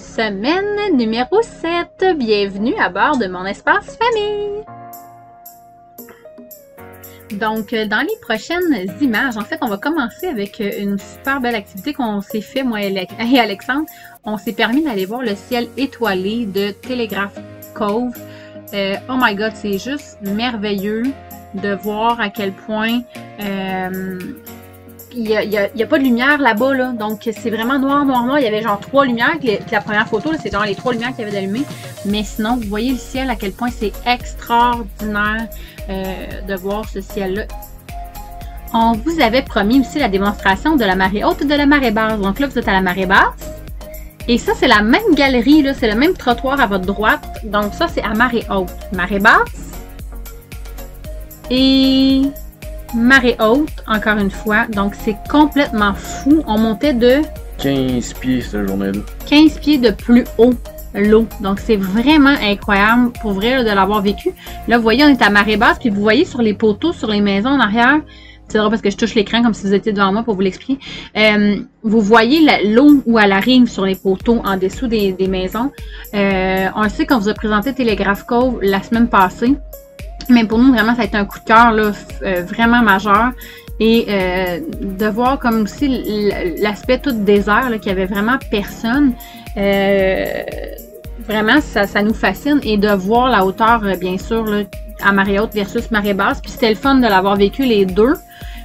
Semaine numéro 7. Bienvenue à bord de mon espace famille. Donc, dans les prochaines images, en fait, on va commencer avec une super belle activité qu'on s'est fait, moi et Alexandre. On s'est permis d'aller voir le ciel étoilé de Telegraph Cove. Oh my god, c'est juste merveilleux de voir à quel point il y a pas de lumière là-bas, là. Donc c'est vraiment noir, noir, noir. Il y avait genre 3 lumières. La première photo, c'est genre les 3 lumières qu'il y avait d'allumées. Mais sinon, vous voyez le ciel, à quel point c'est extraordinaire de voir ce ciel-là. On vous avait promis aussi la démonstration de la marée haute et de la marée basse. Donc là, vous êtes à la marée basse. Et ça, c'est la même galerie, là. C'est le même trottoir à votre droite. Donc ça, c'est à marée haute. Marée basse. Et marée haute, encore une fois. Donc, c'est complètement fou. On montait de 15 pieds cette journée-là. 15 pieds de plus haut l'eau. Donc, c'est vraiment incroyable pour vrai là, de l'avoir vécu. Là, vous voyez, on est à marée basse. Puis, vous voyez sur les poteaux, sur les maisons en arrière. C'est drôle parce que je touche l'écran comme si vous étiez devant moi pour vous l'expliquer. Vous voyez l'eau où elle arrive sur les poteaux en dessous des maisons. On le sait qu'on vous a présenté Telegraph Cove la semaine passée. Mais pour nous, vraiment, ça a été un coup de cœur là, vraiment majeur. Et de voir comme aussi l'aspect tout désert, qu'il n'y avait vraiment personne. Vraiment, ça nous fascine. Et de voir la hauteur, bien sûr, là, à marée haute versus marée basse. Puis c'était le fun de l'avoir vécu les deux.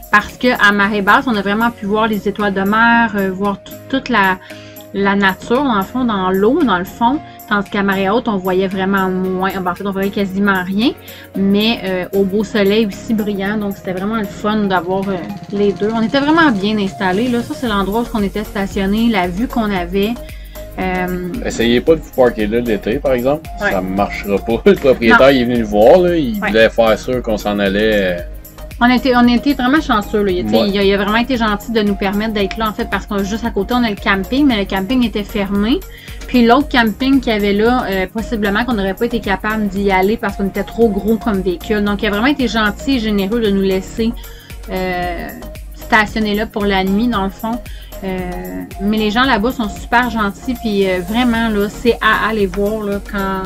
Parce qu'à marée basse, on a vraiment pu voir les étoiles de mer, voir toute la nature, dans le fond, dans l'eau, dans le fond. Tandis qu'à marée haute, on voyait vraiment moins. En fait, on voyait quasiment rien. Mais au beau soleil aussi brillant. Donc, c'était vraiment le fun d'avoir les deux. On était vraiment bien installés. Là. Ça, c'est l'endroit où on était stationné, la vue qu'on avait. Essayez pas de vous parker là l'été, par exemple. Ouais. Ça ne marchera pas. Le propriétaire il est venu le voir. Là. Il voulait faire sûr qu'on s'en allait. On était vraiment chanceux. Là. Il a vraiment été gentil de nous permettre d'être là, en fait, parce qu'on juste à côté, on a le camping, mais le camping était fermé. Puis l'autre camping qu'il y avait là, possiblement qu'on n'aurait pas été capable d'y aller parce qu'on était trop gros comme véhicule. Donc, il a vraiment été gentil et généreux de nous laisser stationner là pour la nuit, dans le fond. Mais les gens là-bas sont super gentils, puis vraiment, là, c'est à aller voir. Là,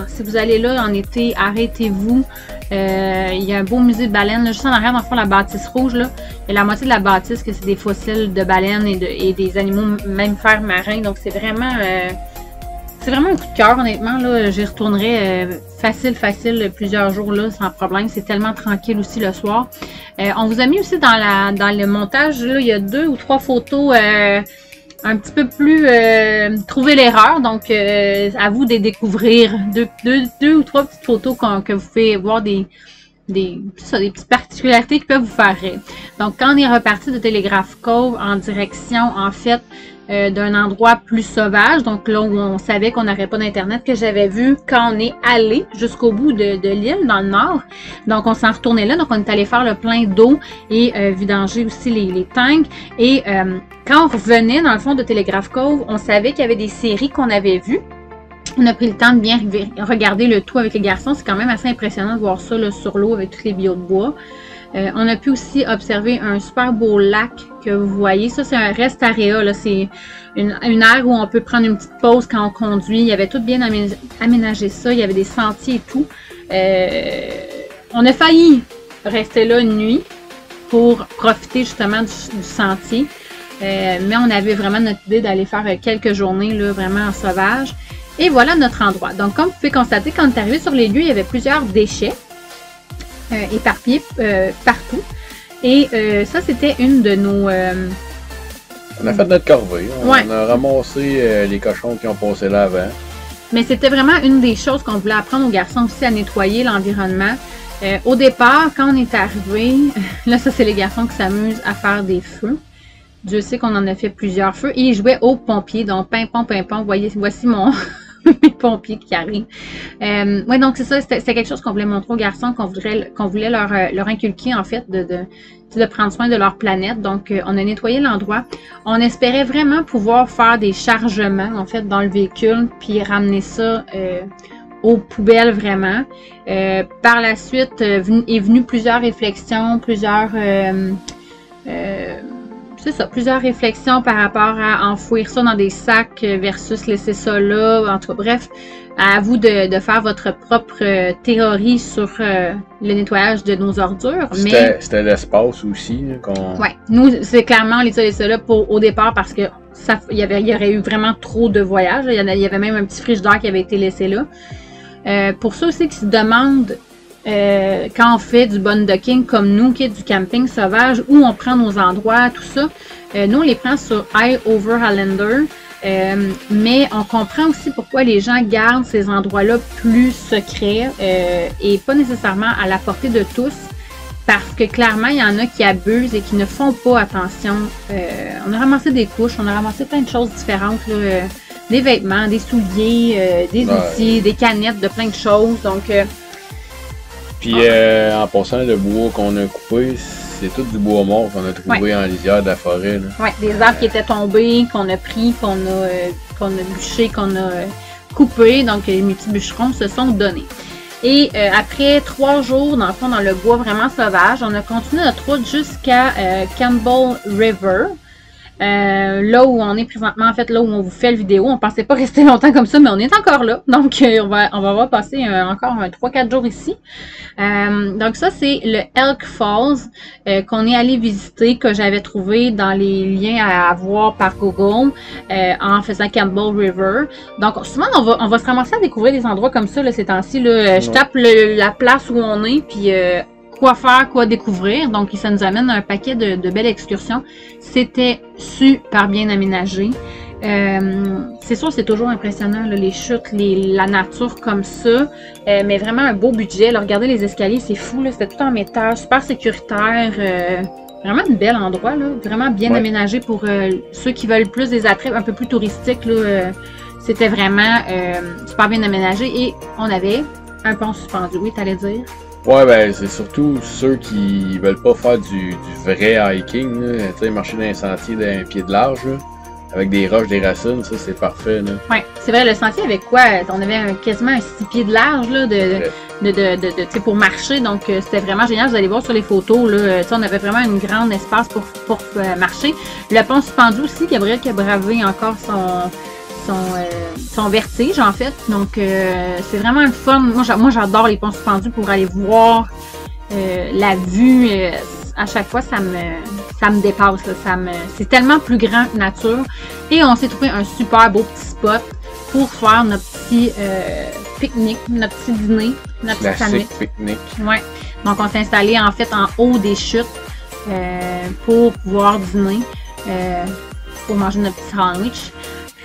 si vous allez là en été, arrêtez-vous. Il y a un beau musée de baleines, là, juste en arrière, dans le fond, la bâtisse rouge. Là, il y a la moitié de la bâtisse que c'est des fossiles de baleines et des animaux, même fer marins. Donc, c'est vraiment un coup de cœur, honnêtement. Là, j'y retournerai facile plusieurs jours là, sans problème. C'est tellement tranquille aussi le soir. On vous a mis aussi dans le montage, là, il y a 2 ou 3 photos un petit peu plus trouver l'erreur. Donc, à vous de découvrir 2 ou 3 petites photos que vous pouvez voir des petites particularités qui peuvent vous faire rire. Donc, quand on est reparti de Telegraph Cove en direction, en fait, d'un endroit plus sauvage, donc là où on savait qu'on n'aurait pas d'internet, que j'avais vu quand on est allé jusqu'au bout de l'île, dans le nord. Donc, on s'en retournait là, donc on est allé faire le plein d'eau et vidanger aussi les tanks. Et quand on revenait, dans le fond de Telegraph Cove, on savait qu'il y avait des séries qu'on avait vues. On a pris le temps de bien regarder le tout avec les garçons. C'est quand même assez impressionnant de voir ça là, sur l'eau avec tous les bio de bois. On a pu aussi observer un super beau lac que vous voyez. Ça, c'est un rest area. C'est une aire où on peut prendre une petite pause quand on conduit. Il y avait tout bien aménagé ça. Il y avait des sentiers et tout. On a failli rester là une nuit pour profiter justement du sentier. Mais on avait vraiment notre idée d'aller faire quelques journées là, vraiment en sauvage. Et voilà notre endroit. Donc, comme vous pouvez constater, quand on est arrivé sur les lieux, il y avait plusieurs déchets éparpillés partout. Et ça, c'était une de nos... On a fait notre corvée. On a ramassé les cochons qui ont passé là avant. Mais c'était vraiment une des choses qu'on voulait apprendre aux garçons aussi à nettoyer l'environnement. Au départ, quand on est arrivé, là, ça, c'est les garçons qui s'amusent à faire des feux. Dieu sait qu'on en a fait plusieurs feux. Et ils jouaient aux pompiers. Donc, pimpon, pimpon. Voici mon... mes pompiers qui arrivent. Oui, donc c'est ça, c'était quelque chose qu'on voulait montrer aux garçons, qu'on voulait leur inculquer, en fait, de prendre soin de leur planète. Donc, on a nettoyé l'endroit. On espérait vraiment pouvoir faire des chargements, en fait, dans le véhicule, puis ramener ça aux poubelles, vraiment. Par la suite, est venu plusieurs réflexions, plusieurs c'est ça, plusieurs réflexions par rapport à enfouir ça dans des sacs versus laisser ça là. En tout cas, bref, à vous de faire votre propre théorie sur le nettoyage de nos ordures. C'était l'espace aussi. Oui, nous, c'est clairement, on les a laissés là au départ parce que il y aurait eu vraiment trop de voyages. Il y avait même un petit frigidaire qui avait été laissé là. Pour ceux aussi qui se demandent quand on fait du boondocking comme nous, qui est du camping sauvage, où on prend nos endroits, tout ça, nous on les prend sur iOverhalander, mais on comprend aussi pourquoi les gens gardent ces endroits-là plus secrets et pas nécessairement à la portée de tous, parce que clairement il y en a qui abusent et qui ne font pas attention. On a ramassé des couches, on a ramassé plein de choses différentes, là, des vêtements, des souliers, des outils, des canettes, de plein de choses, donc puis en passant, le bois qu'on a coupé, c'est tout du bois mort qu'on a trouvé en lisière de la forêt. Oui, des arbres qui étaient tombés, qu'on a pris, qu'on a bûché, qu'on a coupé. Donc mes petits bûcherons se sont donnés. Et après 3 jours, dans le fond, dans le bois vraiment sauvage, on a continué notre route jusqu'à Campbell River. Là où on est présentement, en fait, là où on vous fait la vidéo, on pensait pas rester longtemps comme ça, mais on est encore là. Donc, on va avoir passé encore 3-4 jours ici. Donc, ça, c'est le Elk Falls qu'on est allé visiter, que j'avais trouvé dans les liens à voir par Google en faisant Campbell River. Donc, souvent, on va se ramasser à découvrir des endroits comme ça, là, ces temps-ci. Je tape la place où on est, puis quoi faire, quoi découvrir. Donc, ça nous amène un paquet de belles excursions. C'était super bien aménagé. C'est sûr, c'est toujours impressionnant, là, les chutes, la nature comme ça. Mais vraiment un beau budget. Là, regardez les escaliers, c'est fou. C'était tout en métal, super sécuritaire. Vraiment un bel endroit, là, vraiment bien aménagé pour ceux qui veulent plus des attraits un peu plus touristiques. C'était vraiment super bien aménagé. Et on avait un pont suspendu. Oui, t'allais dire? Ouais, ben c'est surtout ceux qui veulent pas faire du vrai hiking, tu sais, marcher dans un sentier d'un pied de large, là, avec des roches, des racines, ça c'est parfait. Ouais, c'est vrai, le sentier avec quoi? On avait quasiment un 6 pieds de large là, pour marcher, donc c'était vraiment génial. Vous allez voir sur les photos, là, on avait vraiment un grand espace pour marcher. Le pont suspendu aussi, Gabriel qui a bravé encore son vertige en fait, donc c'est vraiment le fun. Moi j'adore les ponts suspendus pour aller voir la vue. À chaque fois ça me dépasse, c'est tellement plus grand que nature. Et on s'est trouvé un super beau petit spot pour faire notre petit pique-nique, notre petit dîner, notre petit sandwich. Pique-nique. Ouais. Donc on s'est installé en fait en haut des chutes pour pouvoir dîner, pour manger notre petit sandwich.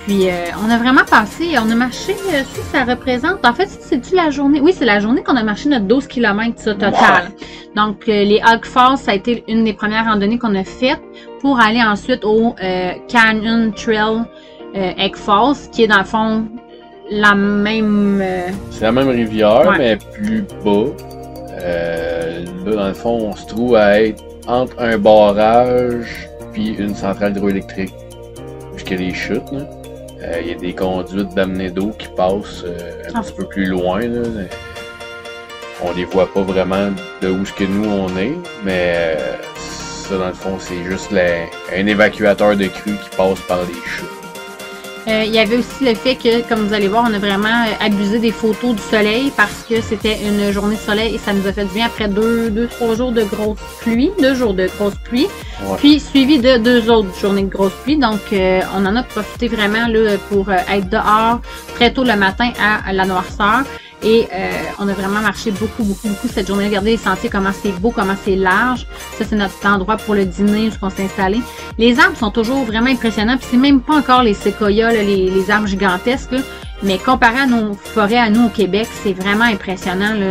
Puis, on a vraiment passé, on a marché, si ça représente, en fait, c'est-tu la journée? Oui, c'est la journée qu'on a marché notre 12 km total. Ouais. Donc, les Elk Falls, ça a été une des premières randonnées qu'on a faites pour aller ensuite au Canyon Trail Elk Falls, qui est dans le fond la même... C'est la même rivière, mais plus bas. Là, dans le fond, on se trouve à être entre un barrage puis une centrale hydroélectrique jusqu'à les chutes, là. Il y a des conduites d'amener d'eau qui passent un petit peu plus loin. Là. On les voit pas vraiment de où ce que nous on est, mais ça dans le fond c'est juste un évacuateur de crue qui passe par les chutes. Il y avait aussi le fait que, comme vous allez voir, on a vraiment abusé des photos du soleil parce que c'était une journée de soleil et ça nous a fait du bien après 2-3 jours de grosse pluie, 2 jours de grosse pluie, puis suivi de 2 autres journées de grosse pluie. Donc, on en a profité vraiment là, pour être dehors très tôt le matin à la noirceur. Et on a vraiment marché beaucoup cette journée. Regardez les sentiers, comment c'est beau, comment c'est large. Ça, c'est notre endroit pour le dîner, où on s'est installé. Les arbres sont toujours vraiment impressionnants. Puis c'est même pas encore les séquoias, là, les arbres gigantesques. Là. Mais comparé à nos forêts, à nous au Québec, c'est vraiment impressionnant. Là.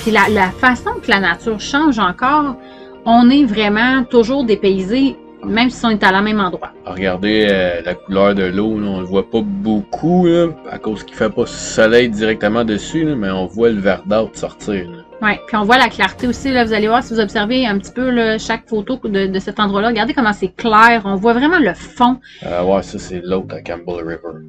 Puis la façon que la nature change encore, on est vraiment toujours dépaysé. Même si on est à la même endroit. Regardez la couleur de l'eau, on le voit pas beaucoup là, à cause qu'il fait pas soleil directement dessus, là, mais on voit le verdâtre sortir. Oui, puis on voit la clarté aussi. Là, vous allez voir si vous observez un petit peu là, chaque photo de cet endroit-là. Regardez comment c'est clair. On voit vraiment le fond. Ouais, ça c'est l'autre à Campbell River.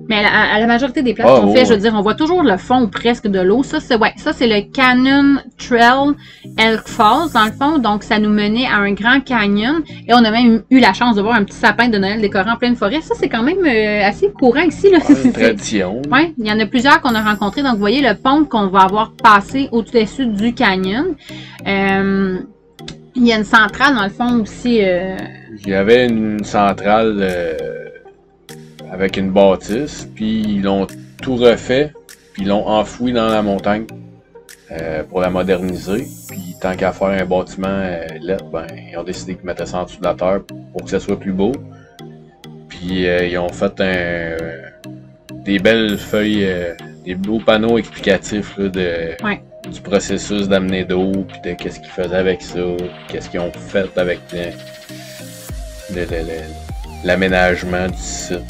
Mais à la majorité des places qu'on fait, je veux dire, on voit toujours le fond ou presque de l'eau. Ça, c'est le Canyon Trail Elk Falls, dans le fond. Donc, ça nous menait à un grand canyon. Et on a même eu la chance de voir un petit sapin de Noël décoré en pleine forêt. Ça, c'est quand même assez courant ici. Là. C'est une tradition. Oui, il y en a plusieurs qu'on a rencontrés. Donc, vous voyez le pont qu'on va avoir passé au-dessus du canyon. Il y a une centrale, dans le fond, aussi. Il y avait une centrale avec une bâtisse, puis ils l'ont tout refait, puis ils l'ont enfoui dans la montagne pour la moderniser. Puis tant qu'à faire un bâtiment LED, ben, ils ont décidé de mettre ça en dessous de la terre pour que ça soit plus beau. Puis ils ont fait des belles feuilles, des beaux panneaux explicatifs là, du processus d'amener d'eau, puis de qu'est-ce qu'ils faisaient avec ça, qu'est-ce qu'ils ont fait avec l'aménagement du site.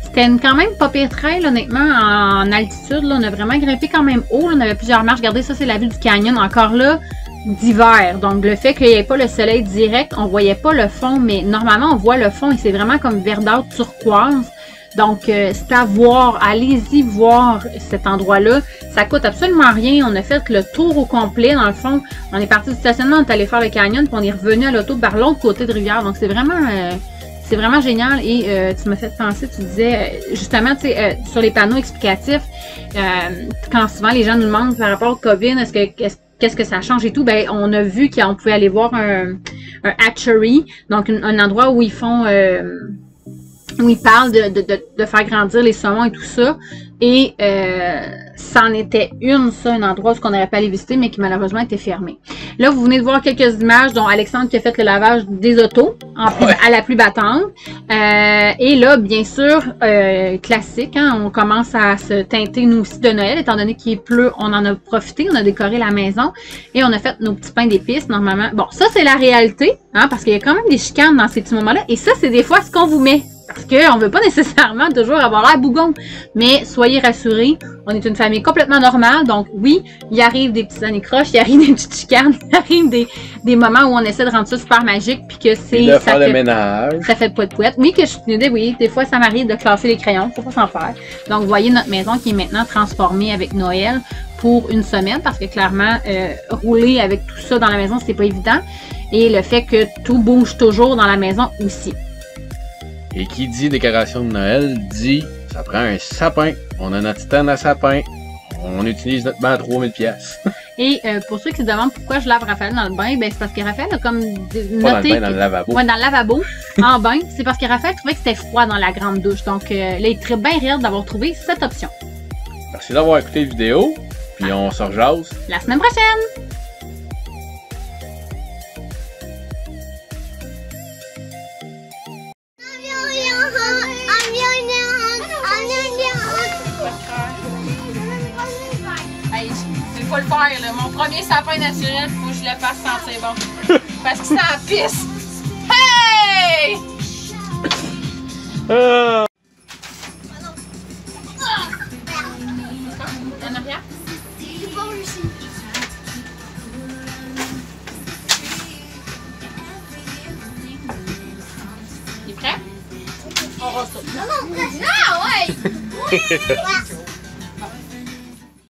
C'était quand même pas pire trail, honnêtement, en altitude. Là, on a vraiment grimpé quand même haut. Là, on avait plusieurs marches. Regardez, ça, c'est la vue du canyon. Encore là, d'hiver. Donc, le fait qu'il n'y ait pas le soleil direct, on voyait pas le fond, mais normalement, on voit le fond et c'est vraiment comme verdâtre turquoise. Donc, c'est à voir. Allez-y voir cet endroit-là. Ça coûte absolument rien. On a fait le tour au complet. Dans le fond, on est parti du stationnement, on est allé faire le canyon, puis on est revenu à l'auto par l'autre côté de rivière. Donc, c'est vraiment génial. Et tu m'as fait penser, tu disais, justement, tu sais, sur les panneaux explicatifs, quand souvent les gens nous demandent par rapport au COVID, qu'est-ce que ça change et tout, ben, on a vu qu'on pouvait aller voir un hatchery, donc un endroit où ils font... où il parle de faire grandir les saumons et tout ça. Et c'en était un endroit où on n'aurait pas aller visiter, mais qui malheureusement était fermé. Là, vous venez de voir quelques images, dont Alexandre qui a fait le lavage des autos à la pluie battante. Et là, bien sûr, classique, hein, on commence à se teinter nous aussi de Noël, étant donné qu'il pleut, on en a profité, on a décoré la maison et on a fait nos petits pains d'épices normalement. Bon, ça c'est la réalité, hein, parce qu'il y a quand même des chicanes dans ces petits moments-là. Et ça, c'est des fois ce qu'on vous met. Parce qu'on ne veut pas nécessairement toujours avoir l'air bougon. Mais soyez rassurés, on est une famille complètement normale. Donc oui, il arrive des petits anicroches, il arrive des petites chicanes, il arrive des moments où on essaie de rendre ça super magique. Puis que c'est. De faire le ménage. Ça fait poète-poète. Oui, que je suis idée, oui, des fois ça m'arrive de classer les crayons, faut pas s'en faire. Donc vous voyez notre maison qui est maintenant transformée avec Noël pour une semaine. Parce que clairement, rouler avec tout ça dans la maison, c'est pas évident. Et le fait que tout bouge toujours dans la maison aussi. Et qui dit décoration de Noël dit ça prend un sapin. On a notre stand à sapin. On utilise notre bain à 3000$. Et pour ceux qui se demandent pourquoi je lave Raphaël dans le bain, ben c'est parce que Raphaël a comme noté... Pas dans le bain, dans le lavabo. Ouais, dans le lavabo, en bain. C'est parce que Raphaël trouvait que c'était froid dans la grande douche. Donc là, il est très bien raide d'avoir trouvé cette option. Merci d'avoir écouté la vidéo. Puis on se rejase la semaine prochaine! Faut le faire, là. Mon premier sapin naturel, faut que je le fasse sentir bon. Parce que ça en pisse. Hey! En arrière? Il est prêt? On ressort. Non, ouais!